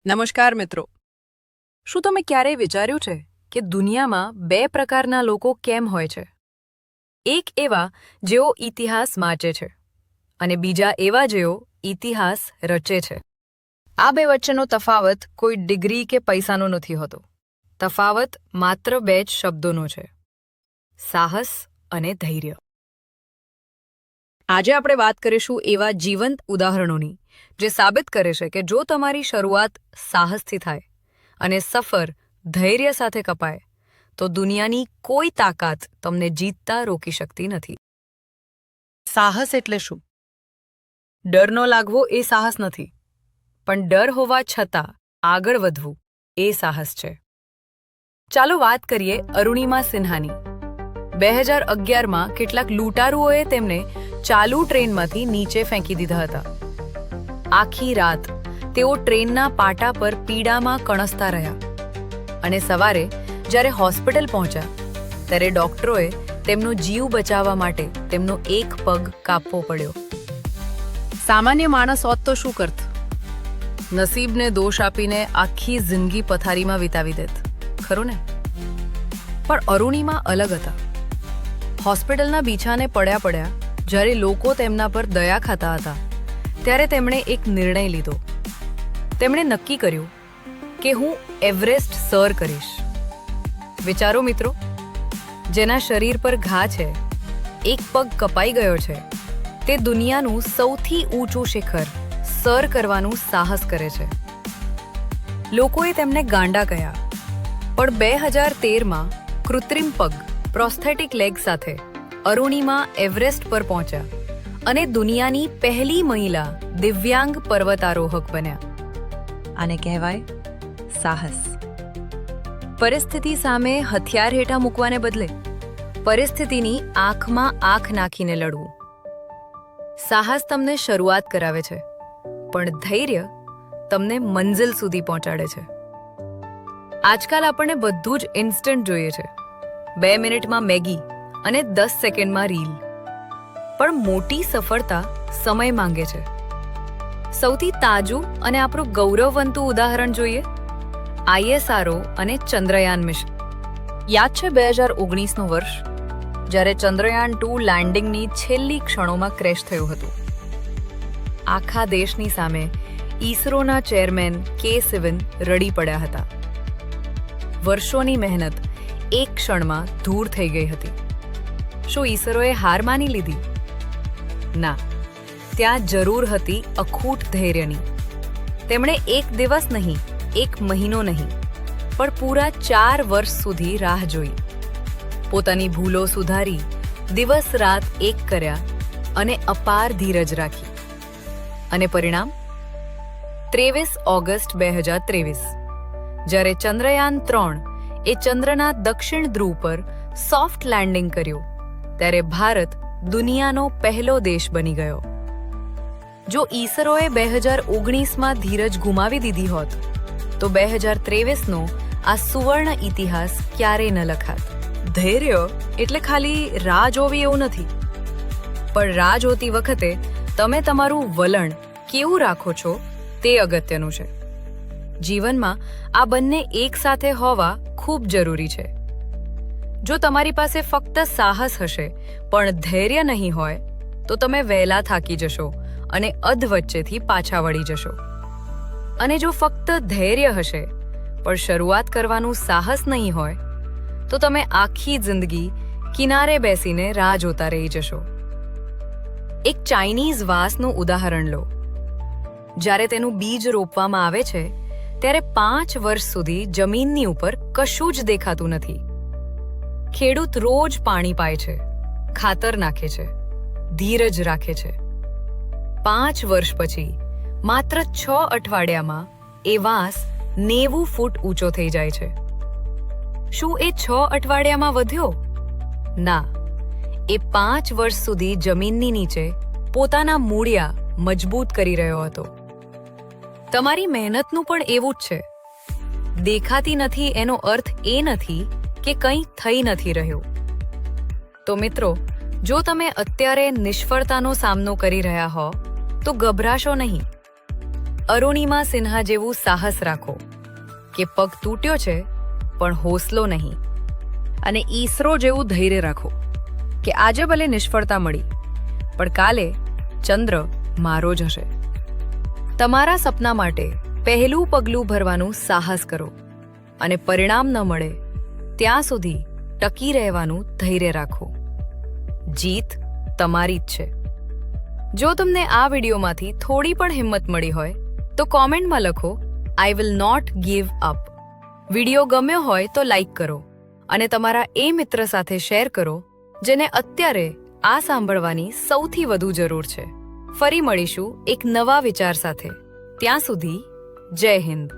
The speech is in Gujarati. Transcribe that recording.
નમસ્કાર મિત્રો. શું તમે ક્યારેય વિચાર્યું છે કે દુનિયામાં બે પ્રકારના લોકો કેમ હોય છે? એક એવા જેઓ ઇતિહાસ વાંચે છે અને બીજા એવા જેઓ ઇતિહાસ રચે છે. આ બે વચ્ચેનો તફાવત કોઈ ડિગ્રી કે પૈસાનો નથી હોતો. તફાવત માત્ર બે જ શબ્દોનો છે: સાહસ અને ધૈર્ય. આજે આપણે વાત કરીશું એવા જીવંત ઉદાહરણોની જે સાબિત કરે છે કે જો તમારી શરૂઆત સાહસથી થાય અને સફર ધૈર્ય સાથે કપાય તો દુનિયાની કોઈ તાકાત તમને જીતતા રોકી શકતી નથી. સાહસ એટલે શું? ડર ન લાગવો એ સાહસ નથી, પણ ડર હોવા છતાં આગળ વધવું એ સાહસ છે. ચાલો વાત કરીએ અરુણિમા સિન્હાની. 2011માં કેટલાક લૂંટારુઓએ તેમને ચાલુ ટ્રેનમાંથી નીચે ફેંકી દીધા હતા. આખી રાત તેઓ ટ્રેનના પાટા પર પીડામાં કણસતા રહ્યા અને સવારે જ્યારે હોસ્પિટલ પહોંચ્યા ત્યારે ડોક્ટરોએ તેમનો જીવ બચાવવા માટે તેમનો એક પગ કાપવો પડ્યો. સામાન્ય માણસ હોત તો શું કરત? નસીબને દોષ આપીને આખી જિંદગી પથારીમાં વિતાવી દેત, ખરું ને? પણ અરુણિમા અલગ હતા. હોસ્પિટલના બીછાને પડ્યા જ્યારે લોકો તેમના પર દયા ખાતા હતા ત્યારે તેમણે એક નિર્ણય લીધો. તેમણે નક્કી કર્યું કે હું એવરેસ્ટ સર કરીશ. વિચારો મિત્રો, જેના શરીર પર ઘા છે, એક પગ કપાઈ ગયો છે, તે દુનિયાનું સૌથી ઊંચું શિખર સર કરવાનું સાહસ કરે છે. લોકોએ તેમને ગાંડા કહ્યા, પણ 2013માં કૃત્રિમ પગ પ્રોસ્થેટિક લેગ સાથે અરુણિમા એવરેસ્ટ પર પહોંચ્યા અને દુનિયાની પહેલી મહિલા દિવ્યાંગ પર્વતારોહક બન્યા. આને કહેવાય સાહસ. પરિસ્થિતિ સામે હથિયાર હેઠા મૂકવાને બદલે પરિસ્થિતિની આંખમાં આંખ નાખીને લડવું. સાહસ તમને શરૂઆત કરાવે છે, પણ ધૈર્ય તમને મંઝિલ સુધી પહોંચાડે છે. આજકાલ આપણને બધું જ ઇન્સ્ટન્ટ જોઈએ છે. 2 મિનિટમાં મેગી અને 10 સેકન્ડમાં રીલ. પણ મોટી સફળતા સમય માંગે છે. સૌથી તાજું અને આપણું ગૌરવવંતું ઉદાહરણ જોઈએ: ISRO અને ચંદ્રયાન મિશન. યાદ છે 2019નું વર્ષ, જ્યારે ચંદ્રયાન 2 લેન્ડિંગની છેલ્લી ક્ષણોમાં ક્રેશ થયું હતું. આખા દેશની સામે ઈસરોના ચેરમેન કે સિવન રડી પડ્યા હતા. વર્ષોની મહેનત એક ક્ષણમાં ધૂળ થઈ ગઈ હતી. શું ઈસરોએ હાર માની લીધી? ના, ત્યાં જરૂર હતી અખૂટ ધૈર્યની. તેમણે એક દિવસ નહીં, એક મહિનો નહીં, પણ પૂરા 4 વર્ષ સુધી રાહ જોઈ. પોતાની ભૂલો સુધારી, દિવસ રાત એક કર્યા અને અપાર ધીરજ રાખી. અને પરિણામ? 23 ઓગસ્ટ 2023, જ્યારે ચંદ્રયાન 3 એ ચંદ્રના દક્ષિણ ધ્રુવ પર સોફ્ટ લેન્ડિંગ કર્યું, ત્યારે ભારત દુનિયાનો પહેલો દેશ બની ગયો. જો ઈસરોએ 2019માં ધીરજ ગુમાવી દીધી હોત તો 2023નો આ સુવર્ણ ઇતિહાસ ક્યારેય ન લખાત. ધૈર્ય એટલે ખાલી રાહ જોવી એવું નથી, પણ રાહ જોતી વખતે તમે તમારું વલણ કેવું રાખો છો તે અગત્યનું છે. જીવનમાં આ બંને એકસાથે હોવા ખૂબ જરૂરી છે. જો તમારી પાસે ફક્ત સાહસ હશે પણ ધૈર્ય નહીં હોય તો તમે વહેલા થાકી જશો અને અધવચ્ચેથી પાછા વળી જશો. અને જો ફક્ત ધૈર્ય હશે પણ શરૂઆત કરવાનું સાહસ નહીં હોય તો તમે આખી જિંદગી કિનારે બેસીને રાહ જોતા રહી જશો. એક ચાઇનીઝ વાંસનું ઉદાહરણ લો. જ્યારે તેનું બીજ રોપવામાં આવે છે ત્યારે 5 વર્ષ સુધી જમીનની ઉપર કશું જ દેખાતું નથી. ખેડૂત રોજ પાણી પાય છે, ખાતર નાખે છે, ધીરજ રાખે છે. 5 વર્ષ પછી માત્ર 6 અઠવાડિયામાં એ વાંસ 90 ફૂટ ઊંચો થઈ જાય છે. શું એ 6 અઠવાડિયામાં વધ્યો? ના, એ 5 વર્ષ સુધી જમીનની નીચે પોતાના મૂળિયા મજબૂત કરી રહ્યો હતો. તમારી મહેનતનું પણ એવું જ છે. દેખાતી નથી એનો અર્થ એ નથી કે કંઈ થઈ નથી રહ્યું. તો મિત્રો, જો તમે અત્યારે નિષ્ફળતાનો સામનો કરી રહ્યા હો તો ગભરાશો નહીં. અરુણિમા સિન્હા જેવું સાહસ રાખો કે પગ તૂટ્યો છે પણ હોસલો નહીં. અને ઈસરો જેવું ધૈર્ય રાખો કે આજે ભલે નિષ્ફળતા મળી પણ કાલે ચંદ્ર મારો જ હશે. તમારા સપના માટે પહેલું પગલું ભરવાનું સાહસ કરો અને પરિણામ ન મળે ત્યાં સુધી ટકી રહેવાનું ધૈર્ય રાખો. જીત તમારી જ છે. જો તમને આ વિડીયોમાંથી થોડી પણ હિંમત મળી હોય તો કોમેન્ટમાં લખો I will not give up. Video ગમ્યો હોય તો લાઈક કરો અને તમારા એ મિત્ર સાથે શેર કરો જેને અત્યારે આ સાંભળવાની સૌથી વધુ જરૂર છે. ફરી મળીશું એક નવા વિચાર સાથે. ત્યાં સુધી જય હિન્દ.